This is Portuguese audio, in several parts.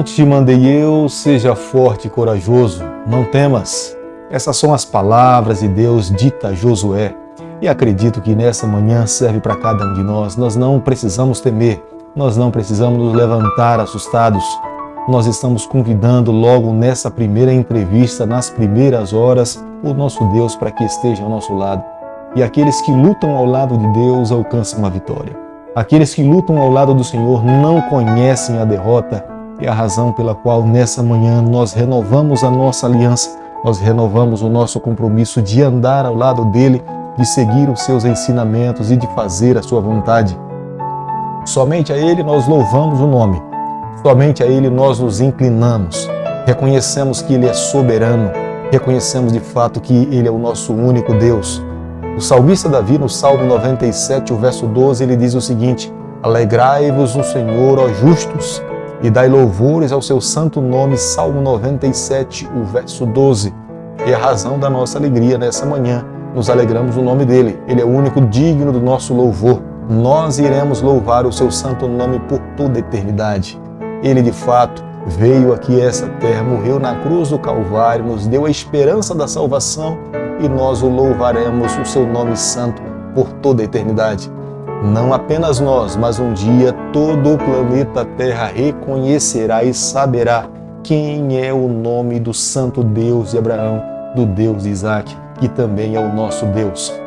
Não te mandei eu, seja forte e corajoso, não temas. Essas são as palavras de Deus dita a Josué. E acredito que nessa manhã serve para cada um de nós. Nós não precisamos temer, nós não precisamos nos levantar assustados. Nós estamos convidando logo nessa primeira entrevista, nas primeiras horas, o nosso Deus para que esteja ao nosso lado. E aqueles que lutam ao lado de Deus alcançam a vitória. Aqueles que lutam ao lado do Senhor não conhecem a derrota. É a razão pela qual nessa manhã nós renovamos a nossa aliança, nós renovamos o nosso compromisso de andar ao lado dele, de seguir os seus ensinamentos e de fazer a sua vontade. Somente a ele nós louvamos o nome, somente a ele nós nos inclinamos, reconhecemos que ele é soberano, reconhecemos de fato que ele é o nosso único Deus. O salmista Davi, no Salmo 97, o verso 12, ele diz o seguinte: alegrai-vos no Senhor, ó justos, e dai louvores ao seu santo nome. Salmo 97, o verso 12. É a razão da nossa alegria nessa manhã. Nos alegramos no nome dele. Ele é o único digno do nosso louvor. Nós iremos louvar o seu santo nome por toda a eternidade. Ele, de fato, veio aqui a essa terra, morreu na cruz do Calvário, nos deu a esperança da salvação e nós o louvaremos, o seu nome santo, por toda a eternidade. Não apenas nós, mas um dia todo o planeta Terra reconhecerá e saberá quem é o nome do santo Deus de Abraão, do Deus de Isaac, que também é o nosso Deus.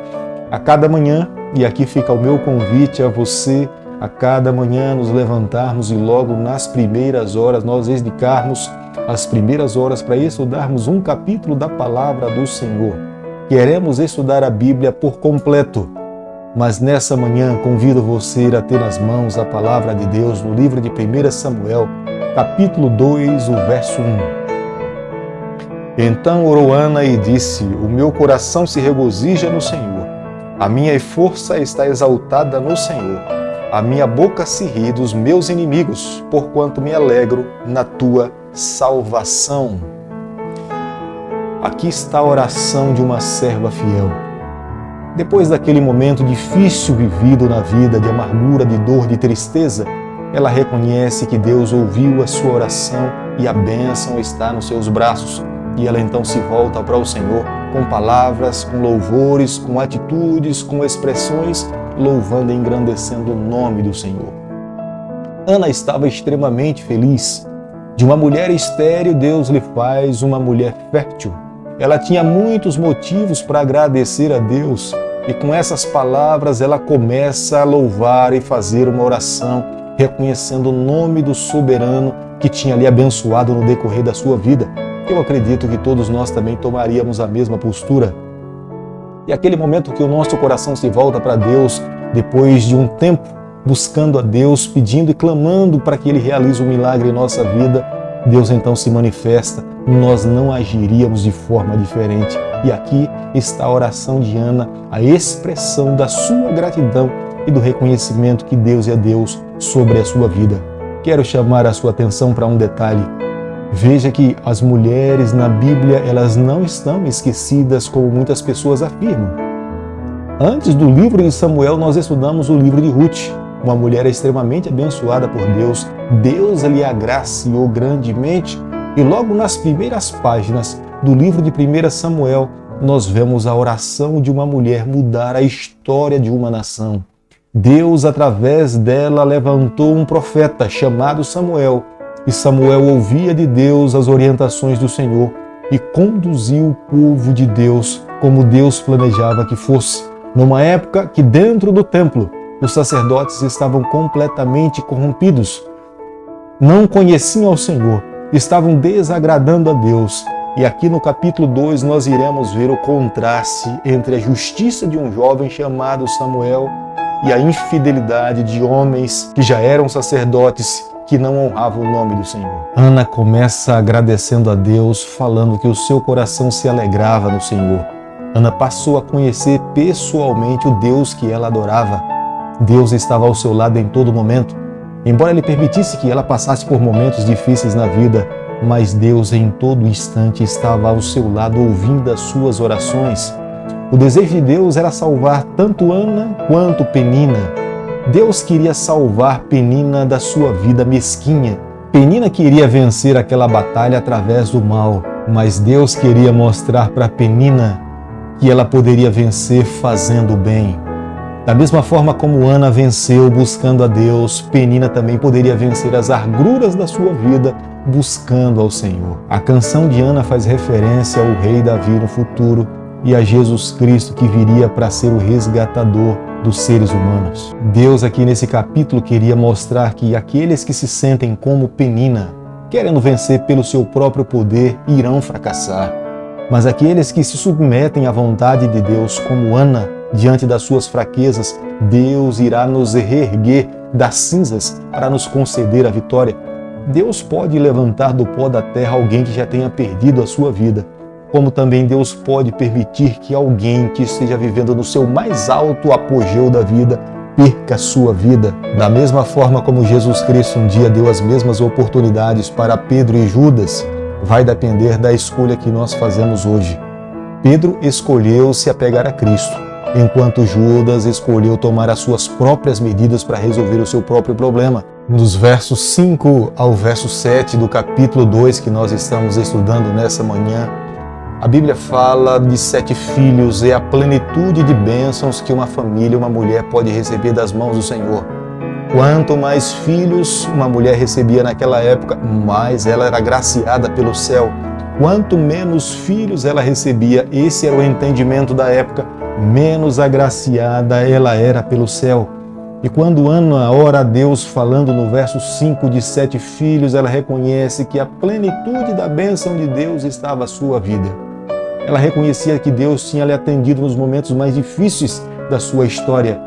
A cada manhã, e aqui fica o meu convite a você, a cada manhã nos levantarmos e logo nas primeiras horas nós dedicarmos as primeiras horas para estudarmos um capítulo da palavra do Senhor. Queremos estudar a Bíblia por completo, mas nessa manhã convido você a ter nas mãos a palavra de Deus no livro de 1 Samuel, capítulo 2, o verso 1. Então orou Ana e disse: o meu coração se regozija no Senhor, a minha força está exaltada no Senhor, a minha boca se ri dos meus inimigos, porquanto me alegro na tua salvação. Aqui está a oração de uma serva fiel. Depois daquele momento difícil vivido na vida, de amargura, de dor, de tristeza, ela reconhece que Deus ouviu a sua oração e a bênção está nos seus braços. E ela então se volta para o Senhor com palavras, com louvores, com atitudes, com expressões, louvando e engrandecendo o nome do Senhor. Ana estava extremamente feliz. De uma mulher estéril, Deus lhe faz uma mulher fértil. Ela tinha muitos motivos para agradecer a Deus e com essas palavras ela começa a louvar e fazer uma oração, reconhecendo o nome do soberano que tinha lhe abençoado no decorrer da sua vida. Eu acredito que todos nós também tomaríamos a mesma postura. E aquele momento que o nosso coração se volta para Deus, depois de um tempo buscando a Deus, pedindo e clamando para que Ele realize um milagre em nossa vida, Deus então se manifesta, nós não agiríamos de forma diferente. E aqui está a oração de Ana, a expressão da sua gratidão e do reconhecimento que Deus é Deus sobre a sua vida. Quero chamar a sua atenção para um detalhe. Veja que as mulheres na Bíblia, elas não estão esquecidas como muitas pessoas afirmam. Antes do livro de Samuel, nós estudamos o livro de Ruth, uma mulher extremamente abençoada por Deus. Deus lhe agraciou grandemente e logo nas primeiras páginas do livro de 1 Samuel, nós vemos a oração de uma mulher mudar a história de uma nação. Deus, através dela, levantou um profeta chamado Samuel, e Samuel ouvia de Deus as orientações do Senhor e conduziu o povo de Deus como Deus planejava que fosse. Numa época que dentro do templo os sacerdotes estavam completamente corrompidos, não conheciam ao Senhor, estavam desagradando a Deus. E aqui no capítulo 2 nós iremos ver o contraste entre a justiça de um jovem chamado Samuel e a infidelidade de homens que já eram sacerdotes, que não honravam o nome do Senhor. Ana começa agradecendo a Deus, falando que o seu coração se alegrava no Senhor. Ana passou a conhecer pessoalmente o Deus que ela adorava. Deus estava ao seu lado em todo momento. Embora Ele permitisse que ela passasse por momentos difíceis na vida, mas Deus em todo instante estava ao seu lado ouvindo as suas orações. O desejo de Deus era salvar tanto Ana quanto Penina. Deus queria salvar Penina da sua vida mesquinha, Penina queria vencer aquela batalha através do mal, mas Deus queria mostrar para Penina que ela poderia vencer fazendo o bem. Da mesma forma como Ana venceu buscando a Deus, Penina também poderia vencer as agruras da sua vida buscando ao Senhor. A canção de Ana faz referência ao rei Davi no futuro e a Jesus Cristo que viria para ser o resgatador dos seres humanos. Deus aqui nesse capítulo queria mostrar que aqueles que se sentem como Penina, querendo vencer pelo seu próprio poder, irão fracassar. Mas aqueles que se submetem à vontade de Deus, como Ana, diante das suas fraquezas, Deus irá nos reerguer das cinzas para nos conceder a vitória. Deus pode levantar do pó da terra alguém que já tenha perdido a sua vida, como também Deus pode permitir que alguém que esteja vivendo no seu mais alto apogeu da vida perca a sua vida. Da mesma forma como Jesus Cristo um dia deu as mesmas oportunidades para Pedro e Judas, vai depender da escolha que nós fazemos hoje. Pedro escolheu se apegar a Cristo, enquanto Judas escolheu tomar as suas próprias medidas para resolver o seu próprio problema. Nos versos 5 ao verso 7 do capítulo 2 que nós estamos estudando nessa manhã, a Bíblia fala de 7 filhos e a plenitude de bênçãos que uma família, uma mulher pode receber das mãos do Senhor. Quanto mais filhos uma mulher recebia naquela época, mais ela era agraciada pelo céu. Quanto menos filhos ela recebia, esse era o entendimento da época, menos agraciada ela era pelo céu. E quando Ana ora a Deus falando no verso 5 de 7 filhos, ela reconhece que a plenitude da bênção de Deus estava à sua vida. Ela reconhecia que Deus tinha lhe atendido nos momentos mais difíceis da sua história.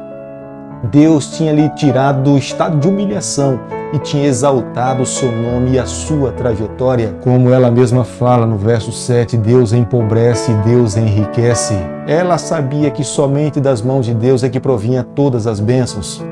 Deus tinha lhe tirado do estado de humilhação e tinha exaltado o seu nome e a sua trajetória. Como ela mesma fala no verso 7, Deus empobrece e Deus enriquece. Ela sabia que somente das mãos de Deus é que provinha todas as bênçãos.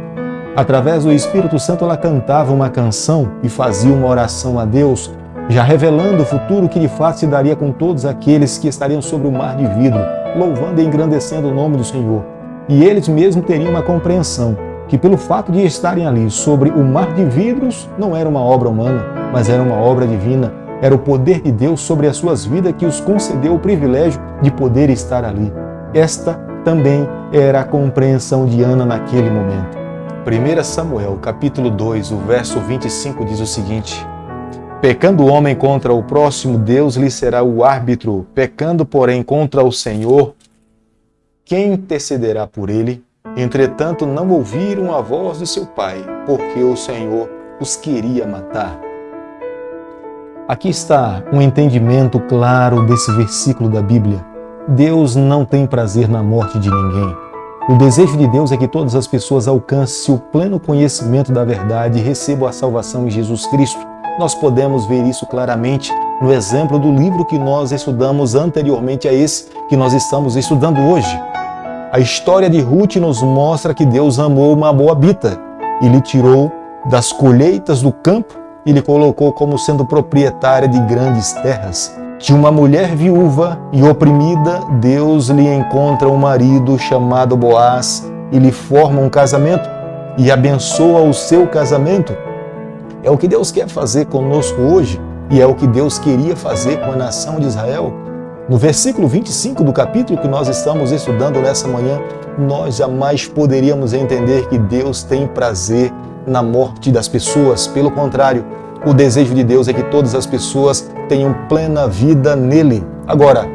Através do Espírito Santo ela cantava uma canção e fazia uma oração a Deus, já revelando o futuro que de fato se daria com todos aqueles que estariam sobre o mar de vidro, louvando e engrandecendo o nome do Senhor. E eles mesmos teriam uma compreensão que pelo fato de estarem ali sobre o mar de vidros não era uma obra humana, mas era uma obra divina. Era o poder de Deus sobre as suas vidas que os concedeu o privilégio de poder estar ali. Esta também era a compreensão de Ana naquele momento. 1 Samuel, capítulo 2, o verso 25 diz o seguinte: Pecando o homem contra o próximo, Deus lhe será o árbitro. Pecando, porém, contra o Senhor, quem intercederá por ele? Entretanto, não ouviram a voz de seu pai, porque o Senhor os queria matar. Aqui está um entendimento claro desse versículo da Bíblia. Deus não tem prazer na morte de ninguém. O desejo de Deus é que todas as pessoas alcancem o pleno conhecimento da verdade e recebam a salvação em Jesus Cristo. Nós podemos ver isso claramente no exemplo do livro que nós estudamos anteriormente a esse que nós estamos estudando hoje. A história de Ruth nos mostra que Deus amou uma moabita e lhe tirou das colheitas do campo e lhe colocou como sendo proprietária de grandes terras. De uma mulher viúva e oprimida, Deus lhe encontra um marido chamado Boaz e lhe forma um casamento e abençoa o seu casamento. É o que Deus quer fazer conosco hoje e é o que Deus queria fazer com a nação de Israel. No versículo 25 do capítulo que nós estamos estudando nessa manhã, nós jamais poderíamos entender que Deus tem prazer na morte das pessoas. Pelo contrário, o desejo de Deus é que todas as pessoas tenham plena vida nele. Agora,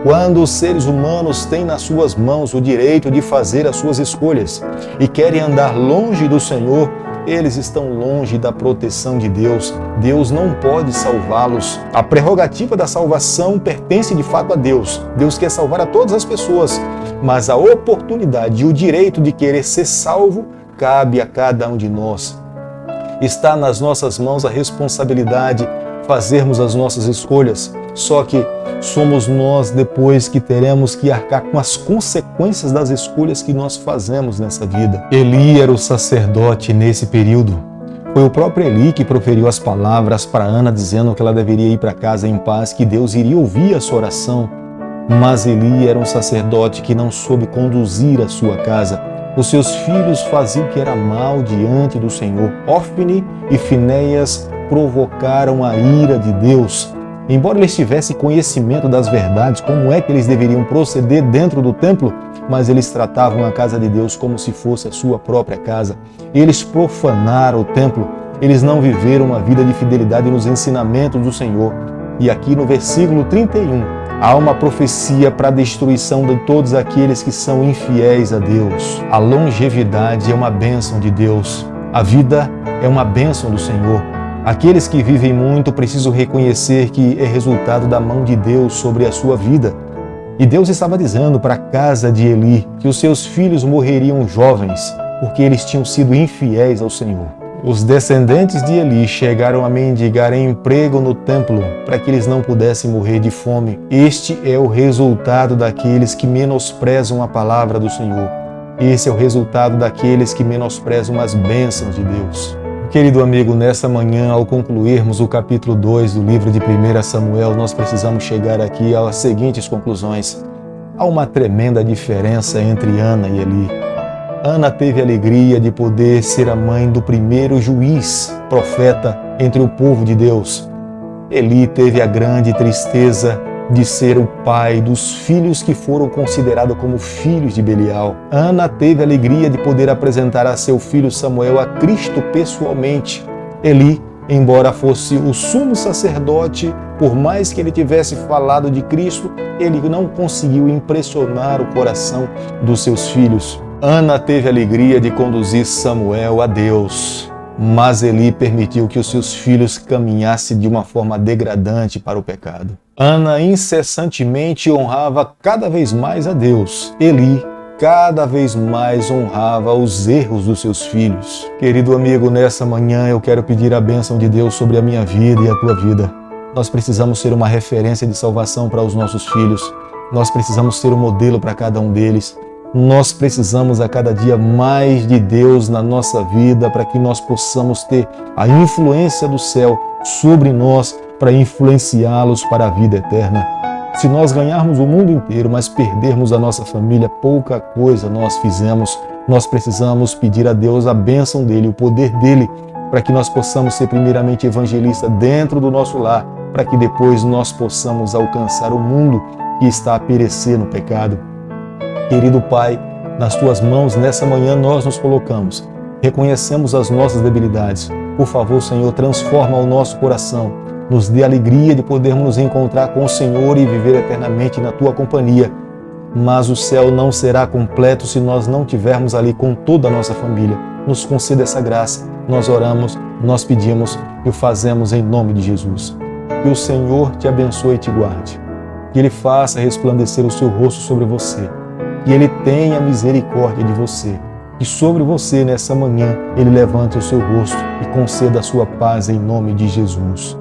quando os seres humanos têm nas suas mãos o direito de fazer as suas escolhas e querem andar longe do Senhor, eles estão longe da proteção de Deus. Deus não pode salvá-los. A prerrogativa da salvação pertence de fato a Deus. Deus quer salvar a todas as pessoas, mas a oportunidade e o direito de querer ser salvo cabe a cada um de nós. Está nas nossas mãos a responsabilidade de fazermos as nossas escolhas, só que somos nós depois que teremos que arcar com as consequências das escolhas que nós fazemos nessa vida. Eli era o sacerdote nesse período. Foi o próprio Eli que proferiu as palavras para Ana dizendo que ela deveria ir para casa em paz, que Deus iria ouvir a sua oração. Mas Eli era um sacerdote que não soube conduzir a sua casa. Os seus filhos faziam o que era mal diante do Senhor. Ofni e Finéias provocaram a ira de Deus. Embora eles tivessem conhecimento das verdades, como é que eles deveriam proceder dentro do templo, mas eles tratavam a casa de Deus como se fosse a sua própria casa. Eles profanaram o templo, eles não viveram uma vida de fidelidade nos ensinamentos do Senhor. E aqui no versículo 31, há uma profecia para a destruição de todos aqueles que são infiéis a Deus. A longevidade é uma bênção de Deus. A vida é uma bênção do Senhor. Aqueles que vivem muito precisam reconhecer que é resultado da mão de Deus sobre a sua vida. E Deus estava dizendo para a casa de Eli que os seus filhos morreriam jovens, porque eles tinham sido infiéis ao Senhor. Os descendentes de Eli chegaram a mendigar emprego no templo para que eles não pudessem morrer de fome. Este é o resultado daqueles que menosprezam a palavra do Senhor. Esse é o resultado daqueles que menosprezam as bênçãos de Deus. Querido amigo, nessa manhã, ao concluirmos o capítulo 2 do livro de 1 Samuel, nós precisamos chegar aqui às seguintes conclusões. Há uma tremenda diferença entre Ana e Eli. Ana teve a alegria de poder ser a mãe do primeiro juiz, profeta entre o povo de Deus. Eli teve a grande tristeza de ser o pai dos filhos que foram considerados como filhos de Belial. Ana teve a alegria de poder apresentar a seu filho Samuel a Cristo pessoalmente. Eli, embora fosse o sumo sacerdote, por mais que ele tivesse falado de Cristo, ele não conseguiu impressionar o coração dos seus filhos. Ana teve a alegria de conduzir Samuel a Deus, mas Eli permitiu que os seus filhos caminhassem de uma forma degradante para o pecado. Ana incessantemente honrava cada vez mais a Deus. Eli cada vez mais honrava os erros dos seus filhos. Querido amigo, nessa manhã eu quero pedir a bênção de Deus sobre a minha vida e a tua vida. Nós precisamos ser uma referência de salvação para os nossos filhos. Nós precisamos ser um modelo para cada um deles. Nós precisamos a cada dia mais de Deus na nossa vida para que nós possamos ter a influência do céu sobre nós para influenciá-los para a vida eterna. Se nós ganharmos o mundo inteiro, mas perdermos a nossa família, pouca coisa nós fizemos. Nós precisamos pedir a Deus a bênção dele, o poder dele, para que nós possamos ser primeiramente evangelistas dentro do nosso lar, para que depois nós possamos alcançar o mundo que está a perecer no pecado. Querido Pai, nas Tuas mãos nessa manhã nós nos colocamos. Reconhecemos as nossas debilidades. Por favor, Senhor, transforma o nosso coração. Nos dê alegria de podermos nos encontrar com o Senhor e viver eternamente na Tua companhia. Mas o céu não será completo se nós não tivermos ali com toda a nossa família. Nos conceda essa graça. Nós oramos, nós pedimos e o fazemos em nome de Jesus. Que o Senhor te abençoe e te guarde. Que Ele faça resplandecer o seu rosto sobre você. Que Ele tenha misericórdia de você. Que sobre você, nessa manhã, Ele levante o seu rosto e conceda a sua paz em nome de Jesus.